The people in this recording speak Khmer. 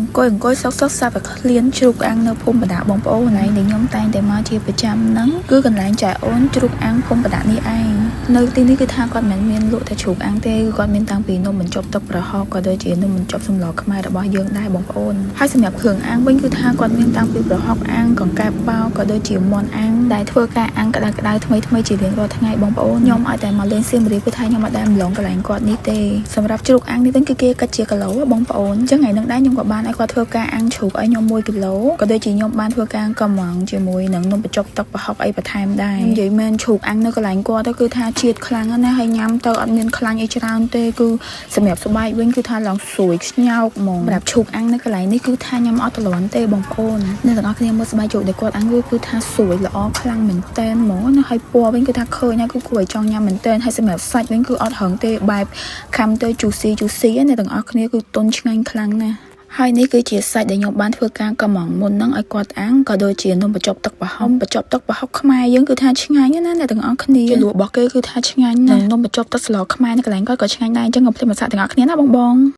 អង្គុយសោកសាប់តែឃ្លានជ្រូកអាំងនៅភូមិបណ្ដាបងប្អូនណៃនេះខ្ញុំតែងតែមកជាប្រចាំហ្នឹងគឺកន្លែងចែអូនជ្រូកអាំងភូមិបណ្ដានេះឯងនៅទីនេះគឺថាគាត់មិនមានលក់តែជ្រូកអាំងទេគឺគាត់មានតាំងពីនំបញ្ចុកទឹកប្រហុកក៏ដូចជានំបញ្ចុកសម្លខ្មែររបស់យើងដែរបងប្អូនហើយសម្រាប់គ្រឿងអាំងវិញគឺថាគាត់មានតាំងពីប្រហុកអាំងកង្កែបបោក៏ដូចជាមាន់អាំងដែលធ្វើការអាំងក្តៅៗថ្មីជារៀងរាល់ថ្ងៃបងប្អូនខ្ញុំឲ្យតែមកលេងសៀមរាបគឺថាខ្ញុំអត់ដែលម្លងកន្លែងគាត់នេះទេសម្រាប់ជ្រូកអាំងនេះវិញគឺគេគិតជាគីឡូបងប្អូនអញ្ចឹងថ្ងៃនឹងដែរខ្ញុំក៏បានឲ្យគាត់ធ្វើការអាំងជ្រូកឲ្យខ្ញុំ1គីឡូក៏ដូចជាខ្ញុំបានធ្វើការកំងជាមួយនឹងនំបញ្ចុកទឹកប្រហុកអីបន្ថែមដែរនិយាយមែនជ្រូកអាំងនៅកន្លែងគាត់ទៅគឺថាជាតិខ្លាំងណាស់ហើយញ៉ាំទៅអត់មានខ្លាញ់អីច្រើនទេគឺសម្រាប់ស្បែកវិញគឺថាឡើងស្រួយខ្ញោកហ្មងសម្រាប់ជ្រូកអាំងនៅកន្លែងនេះគឺថាញ៉ាំអត់ទ្រាំទេបងប្អូនអ្នកទាំងអស់គ្នាមើលស្បែកជ្រូកដែលគាត់អាំងគឺថាស្រួយល្អខ្លាំងមែនតែនហ្មងណាហើយពណ៌វិញគឺថាឃើញណាគឺគួរឲ្យចង់ញ៉ាំមែនតែនហើយសម្រាប់សាច់វិញគឺអត់ហឹងទេបែបខាំទៅ juicy អ្នកទាំងអស់គ្នាគឺទន់ឆ្ងាញ់ខ្លាំងណាស់ហើយនេះគឺជាសាច់ដែលខ្ញុំបានធ្វើការកំងមុនហ្នឹងឲ្យគាត់អាំងក៏ដូចជានំបញ្ចុកទឹកប្រហុកខ្មែរយើងគឺថាឆ្ងាញ់ណាអ្នកទាំងអស់គ្នាលក់របស់គេគឺថាឆ្ងាញ់ណានំបញ្ចុកទឹកស្លខ្មែរនៅកន្លែងគាត់ក៏ឆ្ងាញ់ដែរអញ្ចឹងកុំភ្លេចមកសាកទាំងអស់គ្នាណាបង